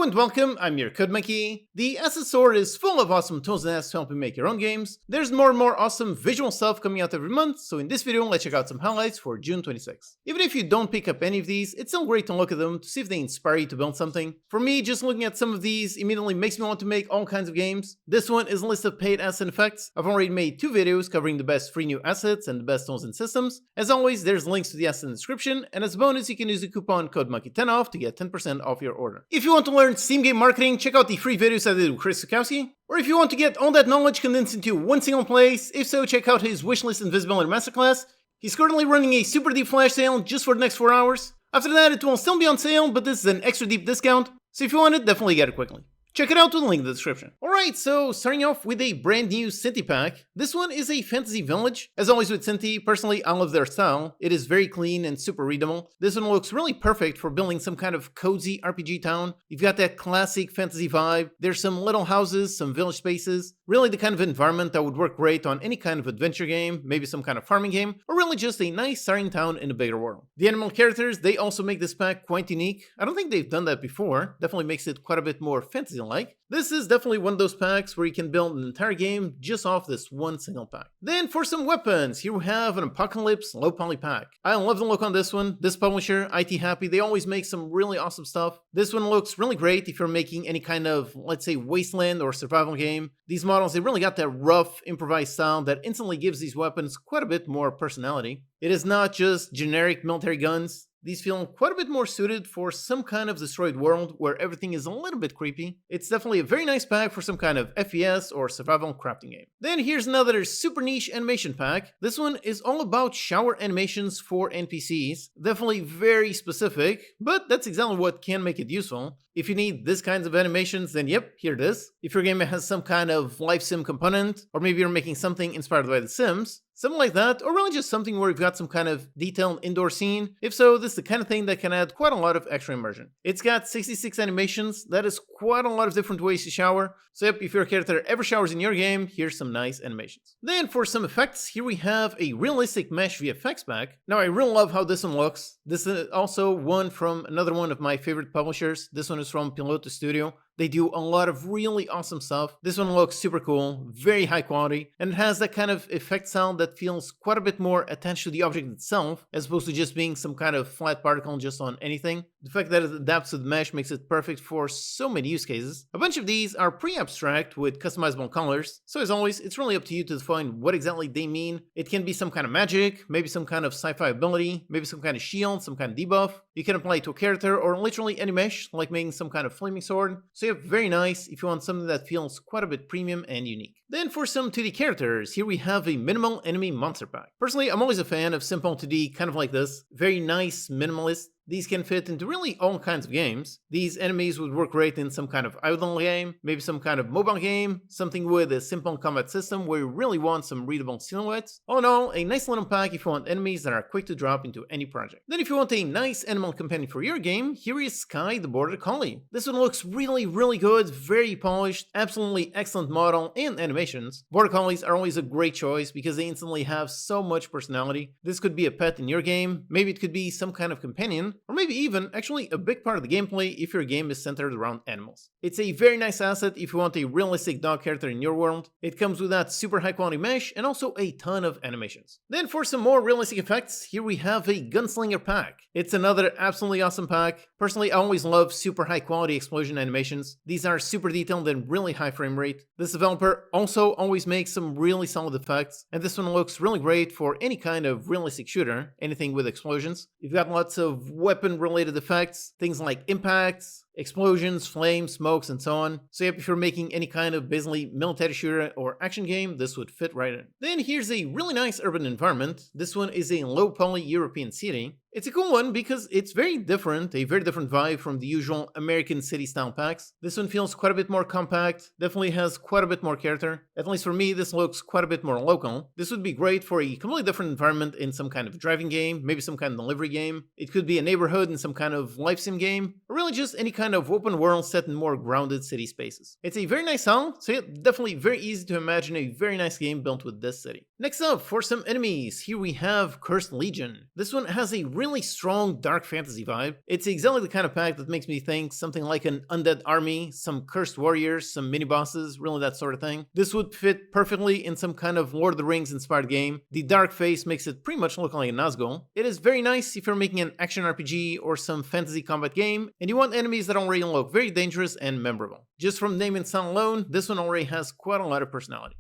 Hello and welcome, I'm your Code Monkey. The Asset Store is full of awesome tools and apps to help you make your own games. There's more and more awesome visual stuff coming out every month, so in this video let's check out some highlights for June 26th. Even if you don't pick up any of these, it's still great to look at them to see if they inspire you to build something. For me, just looking at some of these immediately makes me want to make all kinds of games. This one is a list of paid asset effects. I've already made 2 videos covering the best free new assets and the best tools and systems. As always, there's links to the assets in the description, and as a bonus you can use the coupon code Monkey10 off to get 10% off your order. If you want to learn Steam game marketing, check out the free videos I did with Chris Sukowski. Or if you want to get all that knowledge condensed into one single place, if so, check out his Wishlist and Visibility Masterclass. He's currently running a super deep flash sale just for the next 4 hours. After that, it will still be on sale, but this is an extra deep discount, so if you want it, definitely get it quickly. Check it out with the link in the description. Alright, so starting off with a brand new Cinti pack. This one is a fantasy village. As always with Cinti, personally I love their style. It is very clean and super readable. This one looks really perfect for building some kind of cozy RPG town. You've got that classic fantasy vibe. There's some little houses, some village spaces. Really the kind of environment that would work great on any kind of adventure game, maybe some kind of farming game, or really just a nice starting town in a bigger world. The animal characters, they also make this pack quite unique. I don't think they've done that before. Definitely makes it quite a bit more fantasy-like. This is definitely one of those packs where you can build an entire game just off this one single pack. Then for some weapons, here we have an Apocalypse low poly pack. I love the look on this one. This publisher, IT Happy, they always make some really awesome stuff. This one looks really great if you're making any kind of, let's say, wasteland or survival game. These models, they really got that rough, improvised style that instantly gives these weapons quite a bit more personality. It is not just generic military guns. These feel quite a bit more suited for some kind of destroyed world where everything is a little bit creepy. It's definitely a very nice pack for some kind of FPS or survival crafting game. Then here's another super niche animation pack. This one is all about shower animations for NPCs. Definitely very specific, but that's exactly what can make it useful. If you need this kinds of animations, then yep, here it is. If your game has some kind of life sim component, or maybe you're making something inspired by The Sims, something like that, or really just something where you've got some kind of detailed indoor scene. If so, this is the kind of thing that can add quite a lot of extra immersion. It's got 66 animations, that is quite a lot of different ways to shower. So yep, if your character ever showers in your game, here's some nice animations. Then for some effects, here we have a realistic mesh VFX pack. Now I really love how this one looks. This is also one from another one of my favorite publishers. This one is from Piloto Studio. They do a lot of really awesome stuff. This one looks super cool, very high quality, and it has that kind of effect sound that feels quite a bit more attached to the object itself, as opposed to just being some kind of flat particle just on anything. The fact that it adapts to the mesh makes it perfect for so many use cases. A bunch of these are pre-abstract with customizable colors, so as always, it's really up to you to define what exactly they mean. It can be some kind of magic, maybe some kind of sci-fi ability, maybe some kind of shield, some kind of debuff. You can apply it to a character or literally any mesh, like making some kind of flaming sword. So yeah, very nice if you want something that feels quite a bit premium and unique. Then for some 2D characters, here we have a minimal enemy monster pack. Personally, I'm always a fan of simple 2D kind of like this. Very nice, minimalist. These can fit into really all kinds of games. These enemies would work great in some kind of idle game, maybe some kind of mobile game, something with a simple combat system where you really want some readable silhouettes. All in all, a nice little pack if you want enemies that are quick to drop into any project. Then if you want a nice animal companion for your game, here is Sky the Border Collie. This one looks really good, very polished, absolutely excellent model and animations. Border Collies are always a great choice because they instantly have so much personality. This could be a pet in your game, maybe it could be some kind of companion, or maybe even actually a big part of the gameplay if your game is centered around animals. It's a very nice asset if you want a realistic dog character in your world. It comes with that super high quality mesh and also a ton of animations. Then for some more realistic effects, here we have a gunslinger pack. It's another absolutely awesome pack. Personally, I always love super high quality explosion animations. These are super detailed and really high frame rate. This developer also always makes some really solid effects, and this one looks really great for any kind of realistic shooter, anything with explosions. You've got lots of weapon related effects, things like impacts, explosions, flames, smokes, and so on. So yep, if you're making any kind of basically military shooter or action game, this would fit right in. Then here's a really nice urban environment. This one is a low poly European city. It's a cool one because it's very different, a very different vibe from the usual American city style packs. This one feels quite a bit more compact, definitely has quite a bit more character. At least for me, this looks quite a bit more local. This would be great for a completely different environment in some kind of driving game, maybe some kind of delivery game. It could be a neighborhood in some kind of life sim game, or really just any kind of open world set in more grounded city spaces. It's a very nice sound, so yeah, definitely very easy to imagine a very nice game built with this city. Next up, for some enemies, here we have Cursed Legion. This one has a really strong dark fantasy vibe. It's exactly the kind of pack that makes me think something like an undead army, some cursed warriors, some mini-bosses, really that sort of thing. This would fit perfectly in some kind of Lord of the Rings inspired game. The dark face makes it pretty much look like a Nazgul. It is very nice if you're making an action RPG or some fantasy combat game, and you want enemies that already look very dangerous and memorable. Just from name and sound alone, this one already has quite a lot of personality.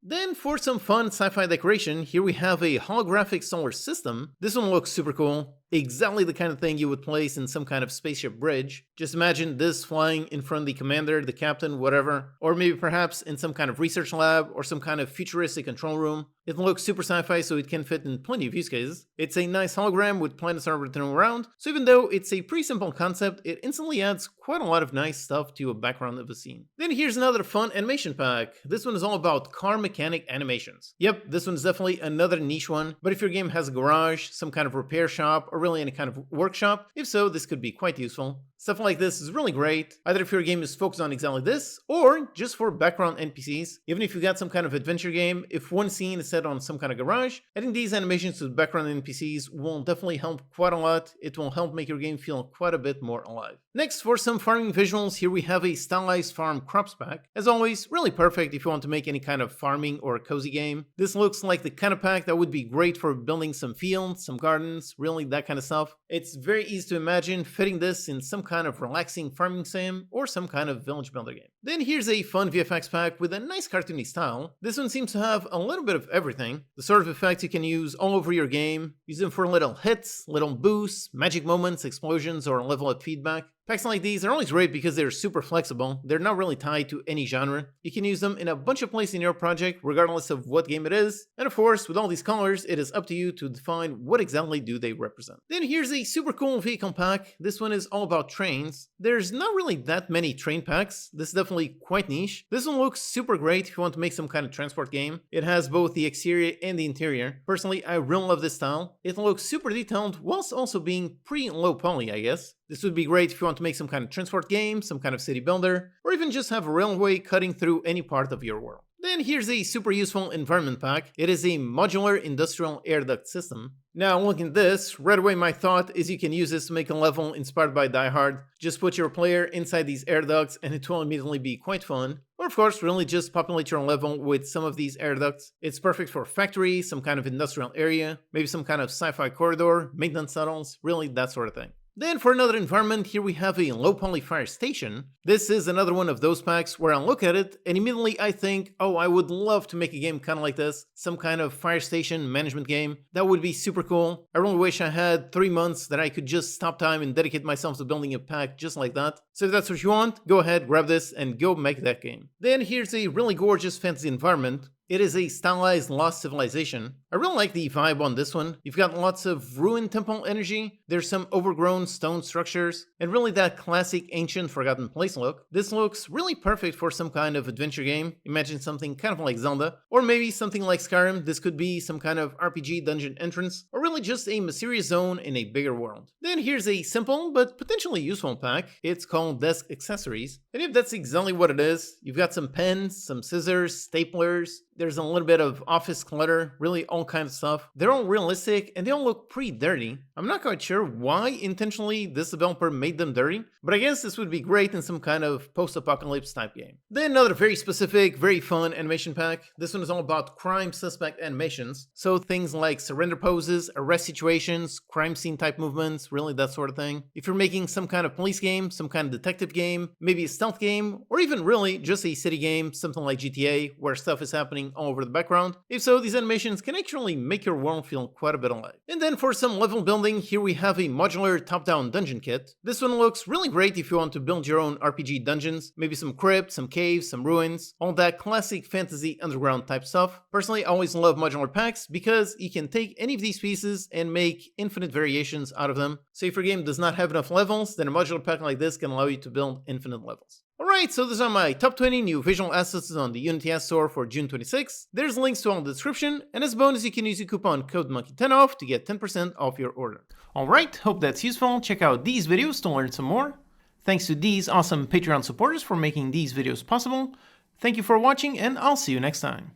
Then for some fun sci-fi decoration, here we have a holographic solar system. This one looks super cool. Exactly the kind of thing you would place in some kind of spaceship bridge. Just imagine this flying in front of the commander, the captain, whatever. Or maybe perhaps in some kind of research lab or some kind of futuristic control room. It looks super sci-fi, so it can fit in plenty of use cases. It's a nice hologram with planets orbiting around, so even though it's a pretty simple concept, it instantly adds quite a lot of nice stuff to a background of a scene. Then here's another fun animation pack. This one is all about car mechanic animations. Yep, this one's definitely another niche one, but if your game has a garage, some kind of repair shop, or really any kind of workshop, if so, this could be quite useful. Stuff like this is really great, either if your game is focused on exactly this, or just for background NPCs. Even if you got some kind of adventure game, if one scene is set on some kind of garage, adding these animations to the background NPCs will definitely help quite a lot. It will help make your game feel quite a bit more alive. Next, for some farming visuals, here we have a Stylized farm crops pack. As always, really perfect if you want to make any kind of farming or cozy game. This looks like the kind of pack that would be great for building some fields, some gardens, really that kind of stuff. It's very easy to imagine fitting this in some kind of relaxing farming sim or some kind of village builder game. Then here's a fun VFX pack with a nice cartoony style. This one seems to have a little bit of everything. The sort of effects you can use all over your game. Use them for little hits, little boosts, magic moments, explosions, or level up feedback. Packs like these are always great because they're super flexible. They're not really tied to any genre. You can use them in a bunch of places in your project, regardless of what game it is. And of course, with all these colors, it is up to you to define what exactly do they represent. Then here's a super cool vehicle pack. This one is all about trains. There's not really that many train packs. This is definitely quite niche. This one looks super great if you want to make some kind of transport game. It has both the exterior and the interior. Personally, I really love this style. It looks super detailed whilst also being pretty low poly, I guess. This would be great if you want to make some kind of transport game, some kind of city builder, or even just have a railway cutting through any part of your world. Then here's a super useful environment pack. It is a modular industrial air duct system. Now looking at this, right away my thought is you can use this to make a level inspired by Die Hard. Just put your player inside these air ducts and it will immediately be quite fun. Or of course, really just populate your level with some of these air ducts. It's perfect for factory, some kind of industrial area, maybe some kind of sci-fi corridor, maintenance tunnels, really that sort of thing. Then for another environment, here we have a low poly fire station. This is another one of those packs where I look at it and immediately I think, oh, I would love to make a game kind of like this. Some kind of fire station management game. That would be super cool. I really wish I had 3 months that I could just stop time and dedicate myself to building a pack just like that. So if that's what you want, go ahead, grab this and go make that game. Then here's a really gorgeous fantasy environment. It is a stylized lost civilization. I really like the vibe on this one. You've got lots of ruined temple energy, there's some overgrown stone structures, and really that classic ancient forgotten place look. This looks really perfect for some kind of adventure game. Imagine something kind of like Zelda, or maybe something like Skyrim. This could be some kind of RPG dungeon entrance, or really just a mysterious zone in a bigger world. Then here's a simple but potentially useful pack. It's called Desk Accessories. And if that's exactly what it is, you've got some pens, some scissors, staplers, there's a little bit of office clutter, really all kinds of stuff. They're all realistic and they all look pretty dirty. I'm not quite sure why intentionally this developer made them dirty, but I guess this would be great in some kind of post-apocalypse type game. Then another very specific, very fun animation pack. This one is all about crime suspect animations. So things like surrender poses, arrest situations, crime scene type movements, really that sort of thing. If you're making some kind of police game, some kind of detective game, maybe a stealth game, or even really just a city game, something like GTA, where stuff is happening all over the background. If so, these animations can actually make your world feel quite a bit alive. And then for some level building, here we have a modular top-down dungeon kit. This one looks really great if you want to build your own RPG dungeons, maybe some crypts, some caves, some ruins, all that classic fantasy underground type stuff. Personally, I always love modular packs because you can take any of these pieces and make infinite variations out of them. So if your game does not have enough levels, then a modular pack like this can allow you to build infinite levels. Alright, so those are my top 20 new visual assets on the Unity App Store for June 26. There's links to all in the description, and as a bonus you can use the coupon code monkey10 off to get 10% off your order. Alright, hope that's useful. Check out these videos to learn some more. Thanks to these awesome Patreon supporters for making these videos possible. Thank you for watching, and I'll see you next time.